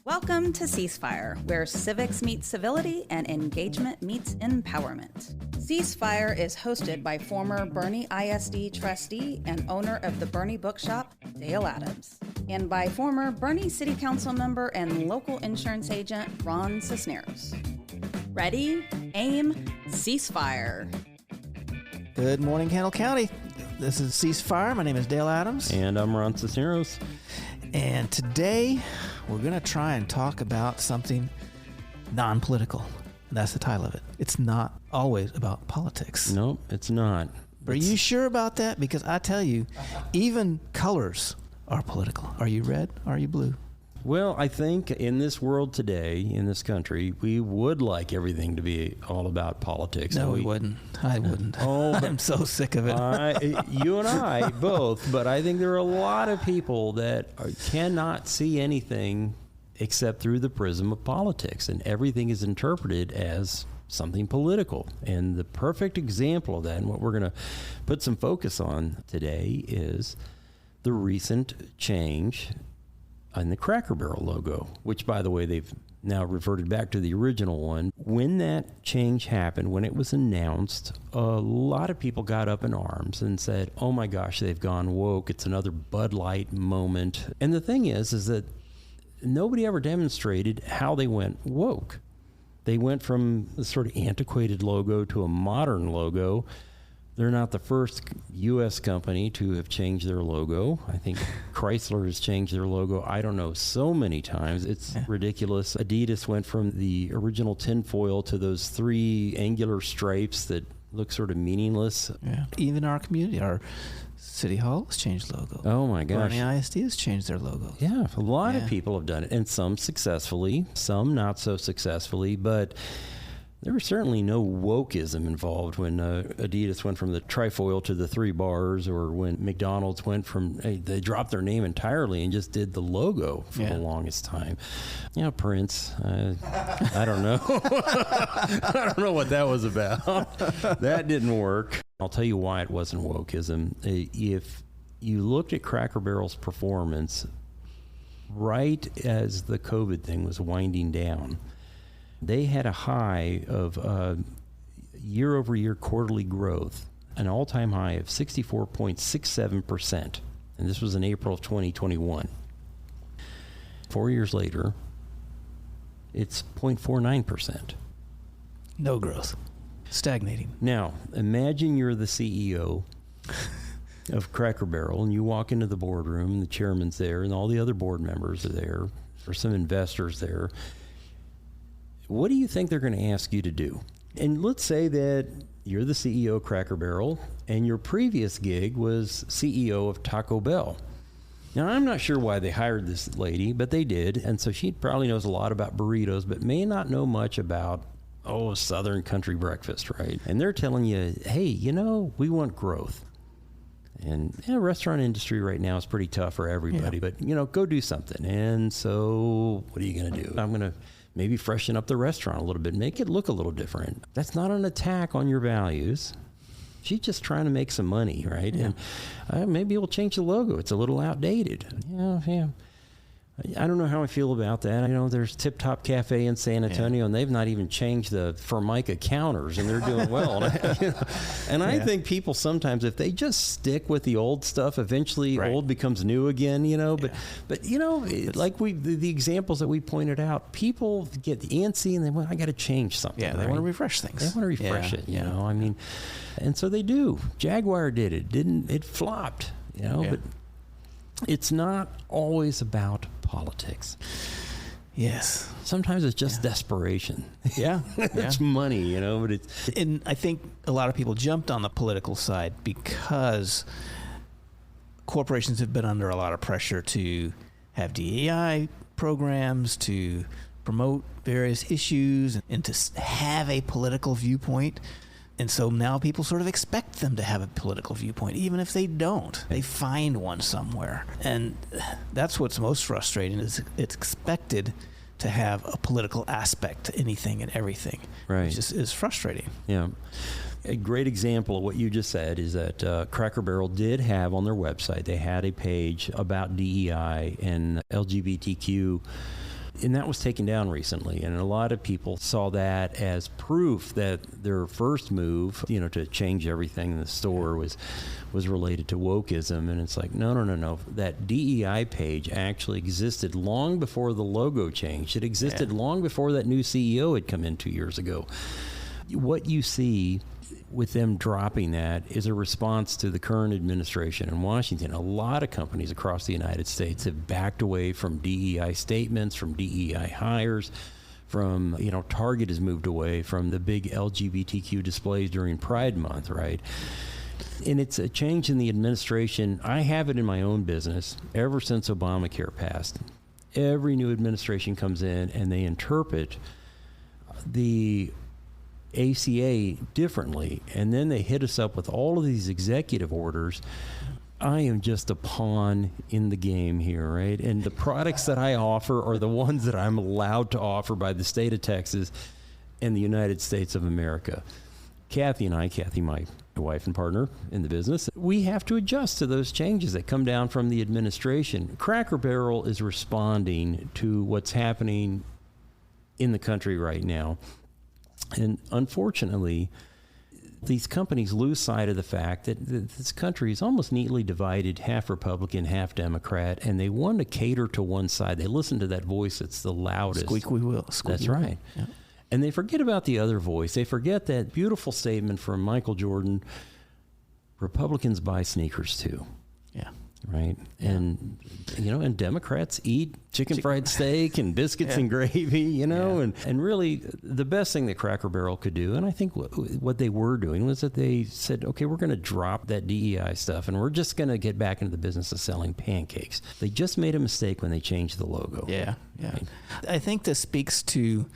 Welcome to Ceasefire, where civics meet civility and engagement meets empowerment. Ceasefire is hosted by former Bernie ISD trustee and owner of the Bernie Bookshop, Dale Adams, and by former Bernie City Council member and local insurance agent, Ron Cisneros. Ready, aim, ceasefire. Good morning, Kendall County. This is Ceasefire. My name is Dale Adams. And I'm Ron Cisneros. And today, we're going to try and talk about something non-political. That's the title of it. It's not always about politics. Nope, it's not. Are you sure about that? Because I tell you, even colors are political. Are you red? Are you blue? Well, I think in this world today, in this country, we would like everything to be all about politics. No, we wouldn't. I wouldn't. Oh, I'm so sick of it. You and I both, but I think there are a lot of people that cannot see anything except through the prism of politics, and everything is interpreted as something political. And the perfect example of that, and what we're going to put some focus on today, is the recent change in the Cracker Barrel logo, which, by the way, they've now reverted back to the original one. When that change happened, when it was announced, a lot of people got up in arms and said, oh my gosh, they've gone woke. It's another Bud Light moment. And the thing is that nobody ever demonstrated how they went woke. They went from a sort of antiquated logo to a modern logo. They're not the first U.S. company to have changed their logo. I think Chrysler has changed their logo, I don't know, so many times. It's ridiculous. Adidas went from the original tinfoil to those three angular stripes that look sort of meaningless. Yeah. Even our community, our City Hall has changed logo. Oh, my gosh. Bernie ISD has changed their logo. Yeah, a lot of people have done it, and some successfully, some not so successfully, but there was certainly no wokeism involved when Adidas went from the trifoil to the three bars, or when McDonald's went from, they dropped their name entirely and just did the logo for the longest time. You know, Prince, I don't know. I don't know what that was about. That didn't work. I'll tell you why it wasn't wokeism. If you looked at Cracker Barrel's performance right as the COVID thing was winding down, they had a high of year-over-year quarterly growth, an all-time high of 64.67%. And this was in April of 2021. 4 years later, it's 0.49%. No growth. Stagnating. Now, imagine you're the CEO of Cracker Barrel, and you walk into the boardroom, and the chairman's there, and all the other board members are there, or some investors there. What do you think they're going to ask you to do? And let's say that you're the CEO of Cracker Barrel, and your previous gig was CEO of Taco Bell. Now, I'm not sure why they hired this lady, but they did. And so she probably knows a lot about burritos, but may not know much about, Southern country breakfast, right? And they're telling you, hey, we want growth. And the restaurant industry right now is pretty tough for everybody, but, go do something. And so what are you going to do? I'm going to maybe freshen up the restaurant a little bit, make it look a little different. That's not an attack on your values. She's just trying to make some money, right? Yeah. And maybe we'll change the logo. It's a little outdated. Yeah. I don't know how I feel about that. I know there's Tip Top Cafe in San Antonio, and they've not even changed the Formica counters, and they're doing well. And I think people sometimes, if they just stick with the old stuff, eventually old becomes new again, But like the examples that we pointed out, people get antsy and they want, I got to change something. Yeah, they want to refresh things. They want to refresh it, know. I mean, and so they do. Jaguar did it. It flopped, but it's not always about politics. Yes. Sometimes it's just desperation. Yeah. It's money, but it's... And I think a lot of people jumped on the political side because corporations have been under a lot of pressure to have DEI programs, to promote various issues, and to have a political viewpoint. And so now people sort of expect them to have a political viewpoint, even if they don't. They find one somewhere. And that's what's most frustrating, is it's expected to have a political aspect to anything and everything. Right. Which is frustrating. Yeah. A great example of what you just said is that Cracker Barrel did have on their website, they had a page about DEI and LGBTQ And that was taken down recently, and a lot of people saw that as proof that their first move, to change everything in the store was related to wokeism. And it's like, no. That DEI page actually existed long before the logo changed. It existed long before that new CEO had come in 2 years ago. What you see with them dropping that is a response to the current administration in Washington. A lot of companies across the United States have backed away from DEI statements, from DEI hires, from, Target has moved away from the big LGBTQ displays during Pride Month, right? And it's a change in the administration. I have it in my own business ever since Obamacare passed. Every new administration comes in and they interpret the ACA differently, and then they hit us up with all of these executive orders. I am just a pawn in the game here, right? And the products that I offer are the ones that I'm allowed to offer by the state of Texas and the United States of America. Kathy, my wife and partner in the business, we have to adjust to those changes that come down from the administration. Cracker Barrel is responding to what's happening in the country right now. And unfortunately, these companies lose sight of the fact that this country is almost neatly divided, half Republican, half Democrat, and they want to cater to one side. They listen to that voice that's the loudest. Squeak, we will. Squeak, that's right. Yeah. And they forget about the other voice. They forget that beautiful statement from Michael Jordan, Republicans buy sneakers too. Yeah. Right. Yeah. And Democrats eat chicken fried steak and biscuits and gravy, and really the best thing that Cracker Barrel could do, and I think what they were doing, was that they said, okay, we're going to drop that DEI stuff and we're just going to get back into the business of selling pancakes. They just made a mistake when they changed the logo. Yeah. Right? I think this speaks to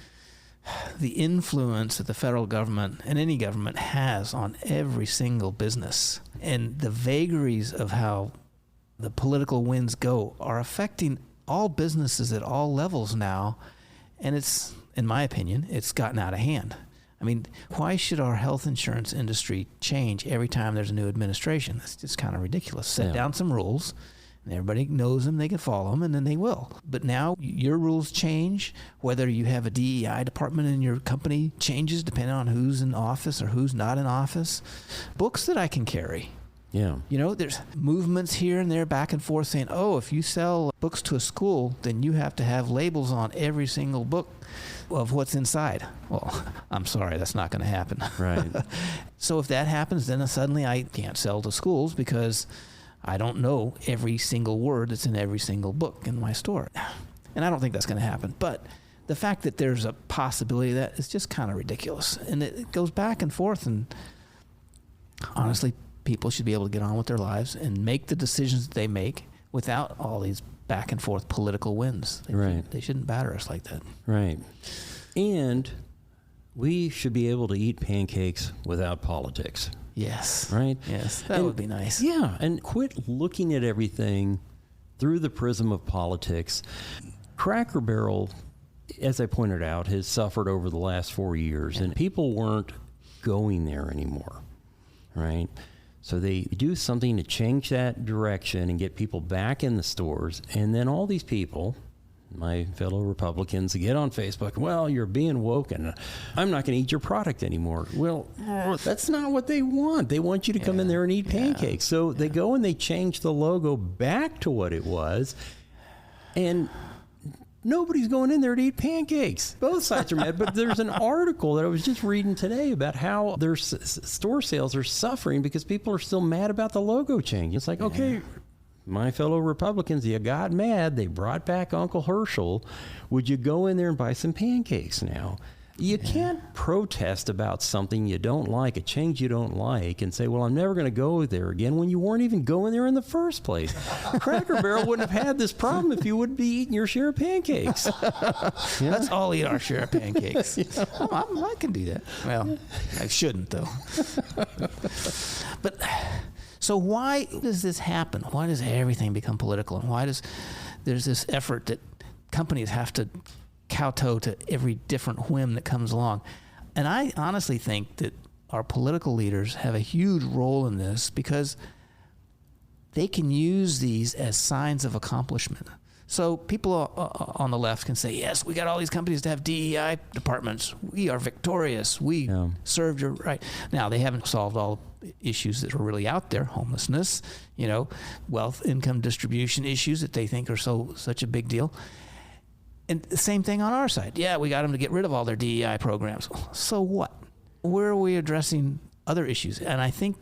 the influence that the federal government and any government has on every single business, and the vagaries of how the political winds go are affecting all businesses at all levels now. And it's, in my opinion, it's gotten out of hand. I mean, why should our health insurance industry change every time there's a new administration? It's just kind of ridiculous. Set down some rules, and everybody knows them, they can follow them, and then they will. But now your rules change. Whether you have a DEI department in your company changes depending on who's in office or who's not in office. Books that I can carry. Yeah. There's movements here and there back and forth saying, if you sell books to a school, then you have to have labels on every single book of what's inside. Well, I'm sorry, that's not going to happen. Right. So if that happens, then suddenly I can't sell to schools because I don't know every single word that's in every single book in my store. And I don't think that's going to happen. But the fact that there's a possibility of that is just kind of ridiculous. And it goes back and forth. And honestly, people should be able to get on with their lives and make the decisions that they make without all these back and forth political winds. They shouldn't batter us like that. Right. And we should be able to eat pancakes without politics. Yes. Right? Yes. That would be nice. Yeah. And quit looking at everything through the prism of politics. Cracker Barrel, as I pointed out, has suffered over the last 4 years, and people weren't going there anymore. Right? So they do something to change that direction and get people back in the stores. And then all these people, my fellow Republicans, get on Facebook, well, you're being woke and I'm not going to eat your product anymore. Well, that's not what they want. They want you to come in there and eat pancakes. So they go and they change the logo back to what it was. And nobody's going in there to eat pancakes. Both sides are mad. But there's an article that I was just reading today about how their store sales are suffering because people are still mad about the logo change. It's like, okay, my fellow Republicans, you got mad. They brought back Uncle Herschel. Would you go in there and buy some pancakes now? You can't protest about something you don't like, a change you don't like, and say, well, I'm never going to go there again when you weren't even going there in the first place. Cracker Barrel wouldn't have had this problem if you would be eating your share of pancakes. Let's all eat our share of pancakes. I can do that. Well, I shouldn't, though. But so why does this happen? Why does everything become political? And why does there's this effort that companies have to kowtow to every different whim that comes along? And I honestly think that our political leaders have a huge role in this because they can use these as signs of accomplishment. So people on the left can say, yes, we got all these companies to have DEI departments. We are victorious. We served your right. Now, they haven't solved all issues that are really out there, homelessness, wealth, income distribution issues that they think are such a big deal. And the same thing on our side. Yeah, we got them to get rid of all their DEI programs. So what? Where are we addressing other issues? And I think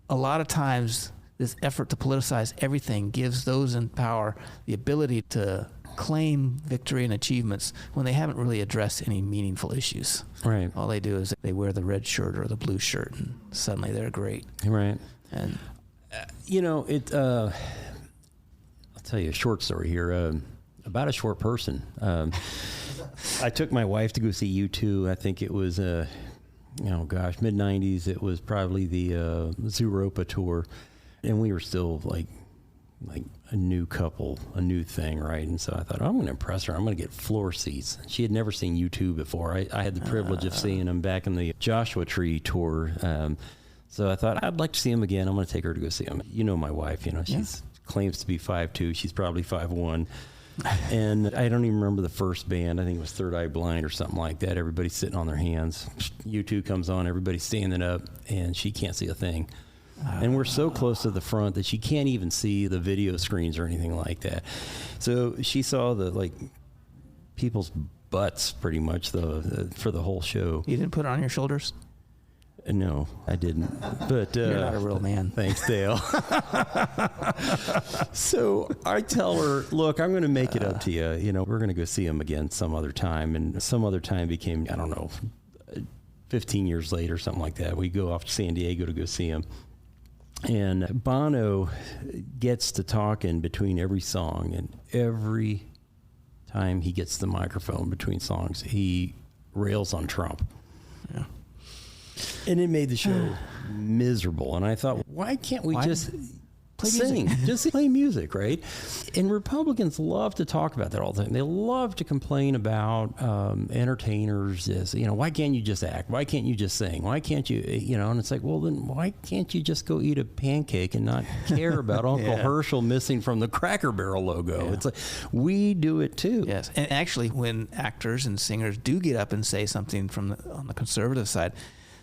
a lot of times this effort to politicize everything gives those in power the ability to claim victory and achievements when they haven't really addressed any meaningful issues. Right. All they do is they wear the red shirt or the blue shirt, and suddenly they're great. Right. And I'll tell you a short story here about a short person. I took my wife to go see U2. I think it was mid-90s. It was probably the Zooropa tour. And we were still like a new couple, a new thing, right? And so I thought, I'm going to impress her. I'm going to get floor seats. She had never seen U2 before. I had the privilege of seeing them back in the Joshua Tree tour. So I thought, I'd like to see him again. I'm going to take her to go see him. You know my wife, she's claims to be 5'2". She's probably 5'1". And I don't even remember the first band. I think it was Third Eye Blind or something like that. Everybody's sitting on their hands. U2 comes on, everybody's standing up, and she can't see a thing. And we're so close to the front that she can't even see the video screens or anything like that. So she saw the people's butts pretty much for the whole show. You didn't put it on your shoulders? No, I didn't. But you're not a real man. Thanks, Dale. So I tell her, look, I'm going to make it up to you. We're going to go see him again some other time. And some other time became, 15 years later, something like that. We go off to San Diego to go see him. And Bono gets to talk in between every song, and every time he gets the microphone between songs, he rails on Trump. Yeah. And it made the show miserable. And I thought, why can't we just sing? Just play music, right? And Republicans love to talk about that all the time. They love to complain about entertainers. Why can't you just act? Why can't you just sing? Why can't you, And it's like, well, then why can't you just go eat a pancake and not care about Uncle Herschel missing from the Cracker Barrel logo? It's like, we do it too. Yes. And actually, when actors and singers do get up and say something on the conservative side,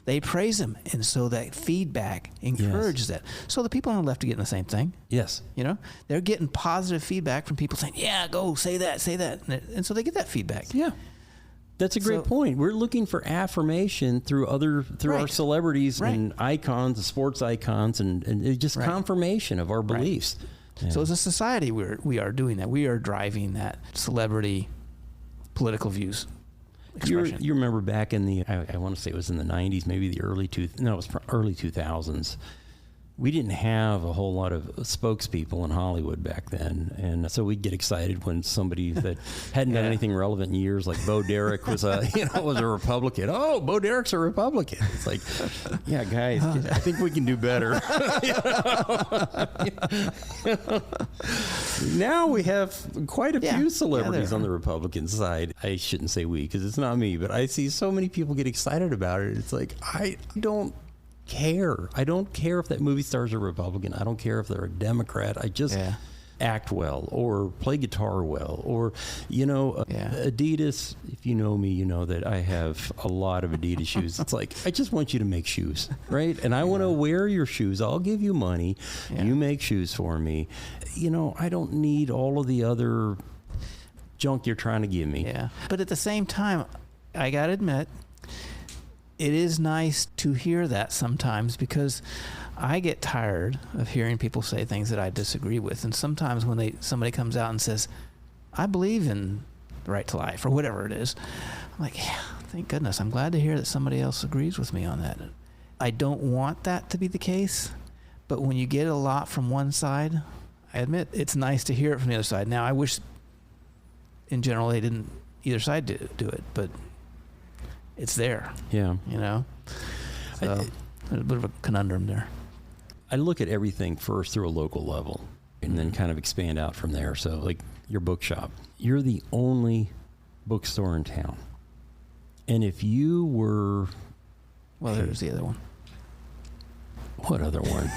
they praise him, and so that feedback encourages that. So the people on the left are getting the same thing. Yes. They're getting positive feedback from people saying, yeah, go, say that. And so they get that feedback. Yeah. That's a great point. We're looking for affirmation through our celebrities and icons, the sports icons, and just confirmation of our beliefs. Right. Yeah. So as a society, we are doing that. We are driving that celebrity political views. You remember back in the, I want to say it was in the 90s, maybe the early 2000s. We didn't have a whole lot of spokespeople in Hollywood back then. And so we'd get excited when somebody that hadn't done anything relevant in years, like Bo Derek was a Republican. Oh, Bo Derek's a Republican. It's like, yeah, guys, I think we can do better. Now we have quite a few celebrities on the Republican side. I shouldn't say we, because it's not me, but I see so many people get excited about it. It's like, I don't care. I don't care if that movie star's a Republican. I don't care if they're a Democrat. I just act well or play guitar well or, Adidas. If you know me, you know that I have a lot of Adidas shoes. It's like, I just want you to make shoes, right? And I want to wear your shoes. I'll give you money. Yeah. You make shoes for me. I don't need all of the other junk you're trying to give me. Yeah. But at the same time, I got to admit, it is nice to hear that sometimes, because I get tired of hearing people say things that I disagree with. And sometimes when somebody comes out and says, I believe in the right to life or whatever it is, I'm like, yeah, thank goodness. I'm glad to hear that somebody else agrees with me on that. I don't want that to be the case, but when you get a lot from one side, I admit it's nice to hear it from the other side. Now, I wish in general either side do it, but it's there. Yeah. So a bit of a conundrum there. I look at everything first through a local level and then kind of expand out from there. So like your bookshop, you're the only bookstore in town. And if you were... Well, there's the other one. What other one?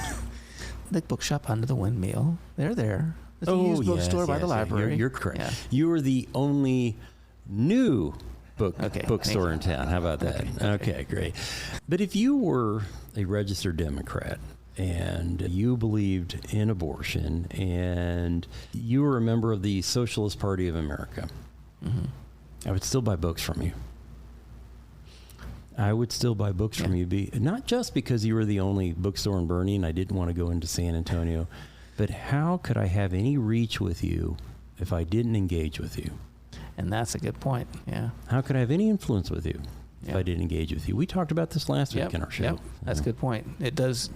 The bookshop under the windmill. They're there. It's a used bookstore by the library. You're correct. Yeah. You are the only new bookstore in town. How about that? Okay, great. But if you were a registered Democrat and you believed in abortion and you were a member of the Socialist Party of America, I would still buy books from you. I would still buy books from you, not just because you were the only bookstore in Bernie and I didn't want to go into San Antonio, but how could I have any reach with you if I didn't engage with you? And that's a good point. Yeah. How could I have any influence with you if I didn't engage with you? We talked about this last week in our show. Yep. That's a good point. It does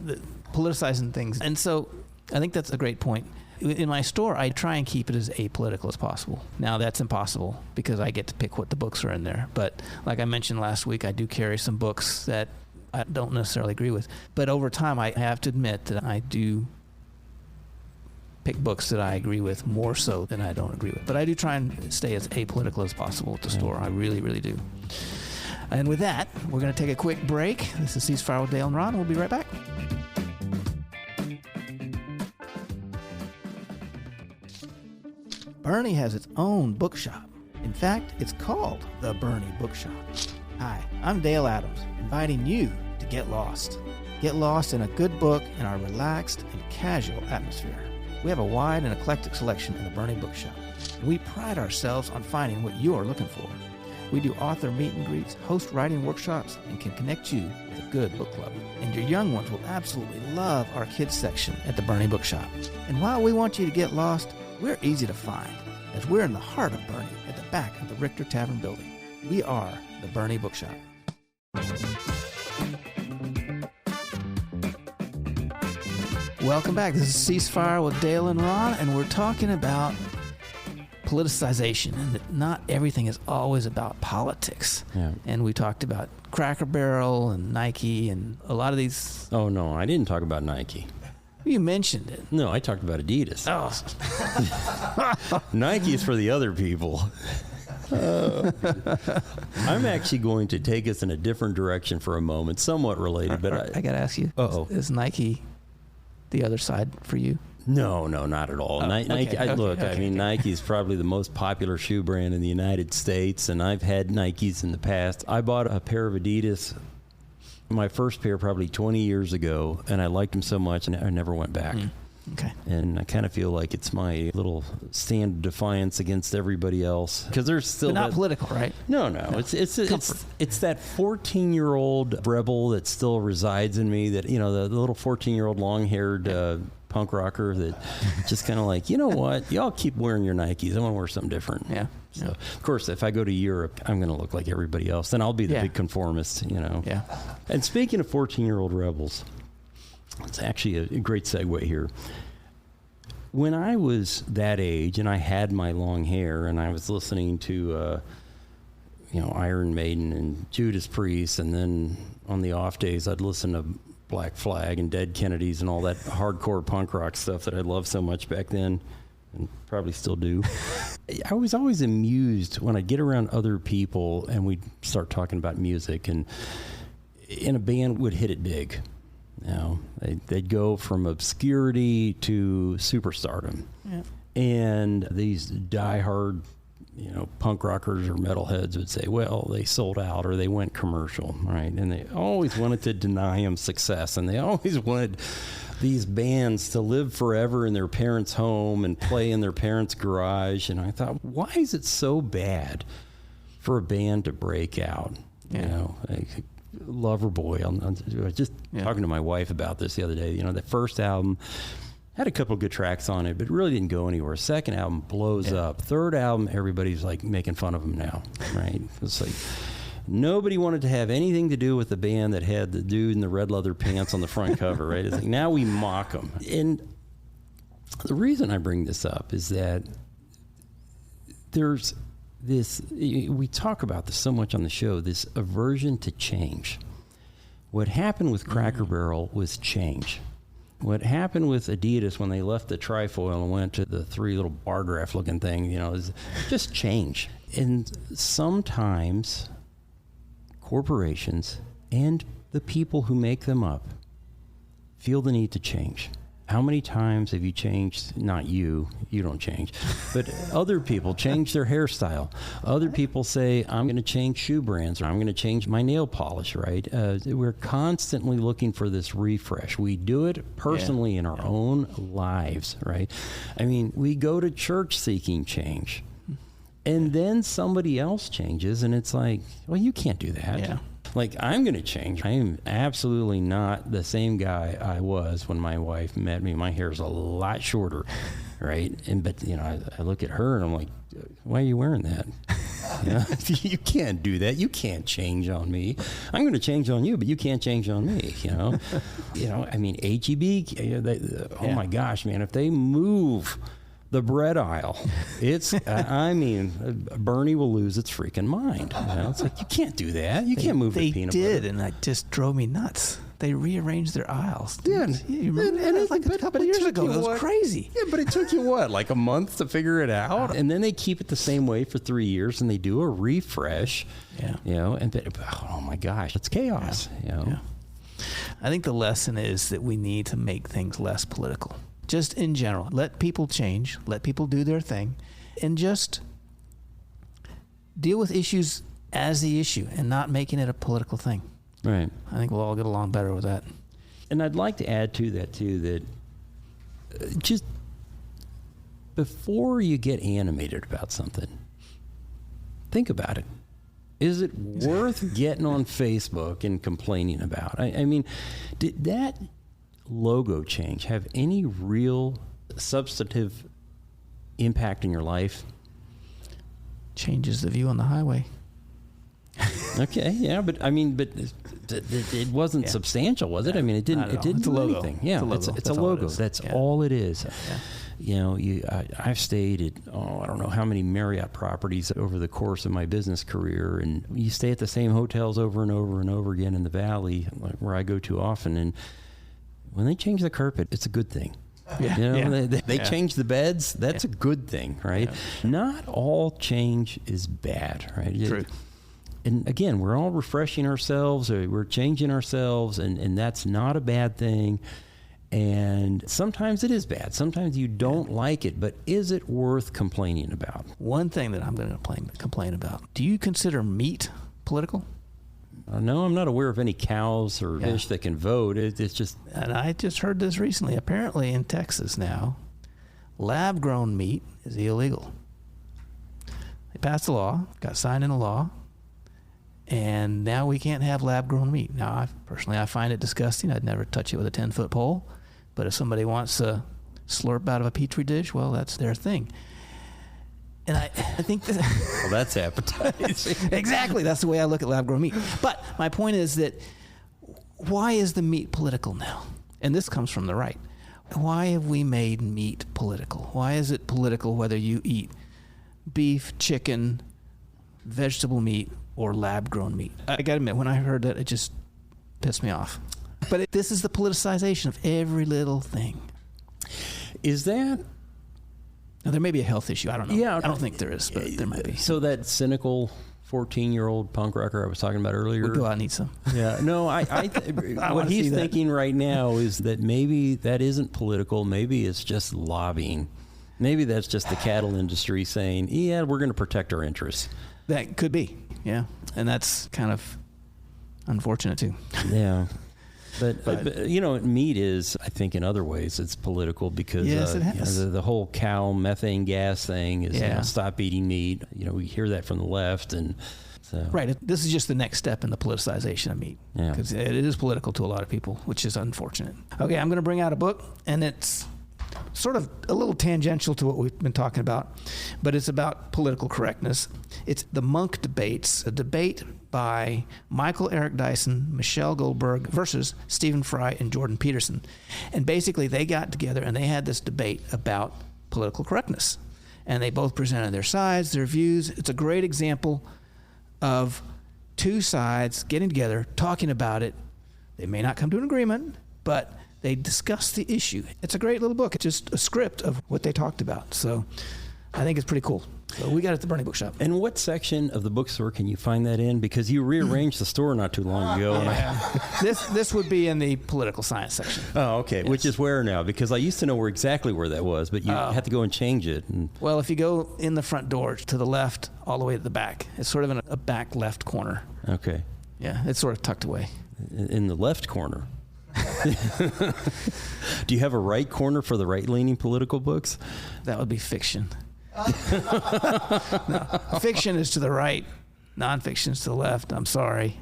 politicizing things. And so I think that's a great point. In my store, I try and keep it as apolitical as possible. Now, that's impossible because I get to pick what the books are in there. But like I mentioned last week, I do carry some books that I don't necessarily agree with. But over time, I have to admit that I do pick books that I agree with more so than I don't agree with. But I do try and stay as apolitical as possible at the store. I really, really do. And with that, we're going to take a quick break. This is Ceasefire with Dale and Ron. We'll be right back. Bernie has its own bookshop. In fact, it's called the Bernie Bookshop. Hi, I'm Dale Adams, inviting you to get lost. Get lost in a good book in our relaxed and casual atmosphere. We have a wide and eclectic selection in the Bernie Bookshop. We pride ourselves on finding what you're looking for. We do author meet and greets, host writing workshops, and can connect you with a good book club. And your young ones will absolutely love our kids section at the Bernie Bookshop. And while we want you to get lost, we're easy to find, as we're in the heart of Bernie at the back of the Richter Tavern building. We are the Bernie Bookshop. Welcome back. This is Ceasefire with Dale and Ron, and we're talking about politicization, and that not everything is always about politics. Yeah. And we talked about Cracker Barrel and Nike and a lot of these. Oh, no, I didn't talk about Nike. You mentioned it. No, I talked about Adidas. Oh. Nike is for the other people. I'm actually going to take us in a different direction for a moment, somewhat related. But I got to ask you, is Nike the other side for you? No, not at all. Nike, I mean, Nike is probably the most popular shoe brand in the United States, and I've had Nikes in the past. I bought a pair of Adidas, my first pair probably 20 years ago, and I liked them so much, and I never went back. Okay. And I kind of feel like it's my little stand of defiance against everybody else, because there's still not political, right? No. It's that 14-year-old rebel that still resides in me. That the little 14-year-old long-haired punk rocker that just kind of like, you know what? Y'all keep wearing your Nikes. I want to wear something different. Yeah. So of course, if I go to Europe, I'm going to look like everybody else. Then I'll be the big conformist. Yeah. And speaking of 14-year-old rebels, it's actually a great segue here. When I was that age and I had my long hair and I was listening to, Iron Maiden and Judas Priest, and then on the off days I'd listen to Black Flag and Dead Kennedys and all that hardcore punk rock stuff that I loved so much back then, and probably still do. I was always amused when I'd get around other people and we'd start talking about music, and a band would hit it big. They'd go from obscurity to superstardom. Yeah. And these diehard, punk rockers or metalheads would say, well, they sold out or they went commercial, right? And they always wanted to deny them success, and they always wanted these bands to live forever in their parents' home and play in their parents' garage. And I thought, why is it so bad for a band to break out? Loverboy. I was just talking to my wife about this the other day. The first album had a couple of good tracks on it, but really didn't go anywhere. Second album blows up. Third album, everybody's like making fun of them now, right? It's like nobody wanted to have anything to do with the band that had the dude in the red leather pants on the front cover, right? It's like now we mock them. And the reason I bring this up is that there's this, we talk about this so much on the show, this aversion to change. What happened with Cracker Barrel was change. What happened with Adidas when they left the trifoil and went to the three little bar graph looking thing, is just change. And sometimes corporations and the people who make them up feel the need to change. How many times have you changed, not you don't change, but other people change their hairstyle. Other people say, I'm going to change shoe brands, or I'm going to change my nail polish, right? We're constantly looking for this refresh. We do it personally in our own lives, right? I mean, we go to church seeking change. And then somebody else changes, and it's like, well, you can't do that. Yeah. Like, I'm going to change. I am absolutely not the same guy I was when my wife met me. My hair's a lot shorter, right? But I look at her and I'm like, why are you wearing that? You can't do that. You can't change on me. I'm going to change on you, but you can't change on me. I mean, HEB. Oh my gosh, man! If they move the bread aisle, Bernie will lose its freaking mind. It's like, you can't do that. You can't move the peanut butter. They did, and that just drove me nuts. They rearranged their aisles. Yeah, you remember that? It's like a couple of years ago. It was crazy. Yeah, but it took you like a month to figure it out, and then they keep it the same way for 3 years, and they do a refresh. Yeah. Oh my gosh, it's chaos. Yeah. I think the lesson is that we need to make things less political. Just in general, let people change, let people do their thing, and just deal with issues as the issue and not making it a political thing. Right. I think we'll all get along better with that. And I'd like to add to that, too, that just before you get animated about something, think about it. Is it worth getting on Facebook and complaining about? I mean, did that logo change have any real substantive impact in your life? Changes the view on the highway. Okay, yeah, but it wasn't substantial, was it? I mean, it didn't do anything. Yeah, it's a logo. That's all it is. Yeah. I've stayed at I don't know how many Marriott properties over the course of my business career, and you stay at the same hotels over and over and over again in the valley, where I go to often, and when they change the carpet, it's a good thing. Yeah. They change the beds. That's a good thing, right? Yeah. Not all change is bad, right? True. And again, we're all refreshing ourselves, or we're changing ourselves, and that's not a bad thing. And sometimes it is bad. Sometimes you don't like it, but is it worth complaining about? One thing that I'm going to complain about. Do you consider meat political? No, I'm not aware of any cows or fish that can vote. It's just... And I just heard this recently. Apparently in Texas now, lab-grown meat is illegal. They passed a law, got signed into law, and now we can't have lab-grown meat. Now, I find it disgusting. I'd never touch it with a 10-foot pole. But if somebody wants to slurp out of a Petri dish, well, that's their thing. And I think that... Well, that's appetizing. Exactly. That's the way I look at lab-grown meat. But my point is that why is the meat political now? And this comes from the right. Why have we made meat political? Why is it political whether you eat beef, chicken, vegetable meat, or lab-grown meat? I got to admit, when I heard that, it just pissed me off. But this is the politicization of every little thing. Is that... Now, there may be a health issue. I don't know. Yeah, I don't think there is, but there might be. So that cynical 14-year-old punk rocker I was talking about earlier. We'll go out and eat some. Yeah. No, what he's thinking right now is that maybe that isn't political. Maybe it's just lobbying. Maybe that's just the cattle industry saying, yeah, we're going to protect our interests. That could be. Yeah. And that's kind of unfortunate, too. Yeah. But meat is, I think, in other ways, it's political because yes, it has. The whole cow methane gas thing is stop eating meat. We hear that from the left, and so right. This is just the next step in the politicization of meat because it is political to a lot of people, which is unfortunate. Okay, I'm going to bring out a book, and it's sort of a little tangential to what we've been talking about, but it's about political correctness. It's The Monk Debates, a debate by Michael Eric Dyson, Michelle Goldberg versus Stephen Fry and Jordan Peterson. And basically they got together and they had this debate about political correctness. And they both presented their sides, their views. It's a great example of two sides getting together, talking about it. They may not come to an agreement, but they discuss the issue. It's a great little book. It's just a script of what they talked about. So I think it's pretty cool. So we got it at the Bernie Bookshop. And what section of the bookstore can you find that in? Because you rearranged the store not too long ago. This would be in the political science section. Oh, okay. Yes. Which is where now? Because I used to know exactly where that was, but you had to go and change it. Well, if you go in the front door to the left, all the way to the back, it's sort of in a back left corner. Okay. Yeah, it's sort of tucked away. In the left corner. Do you have a right corner for the right-leaning political books? That would be fiction. No, fiction is to the right. Nonfiction is to the left. I'm sorry.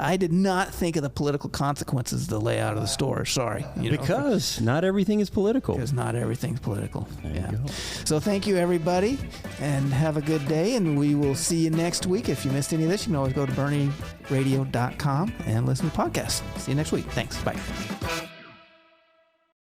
I did not think of the political consequences of the layout of the store. Sorry. Because not everything is political. Because not everything's political. There you go. So thank you, everybody, and have a good day. And we will see you next week. If you missed any of this, you can always go to BernieRadio.com and listen to podcasts. See you next week. Thanks. Bye.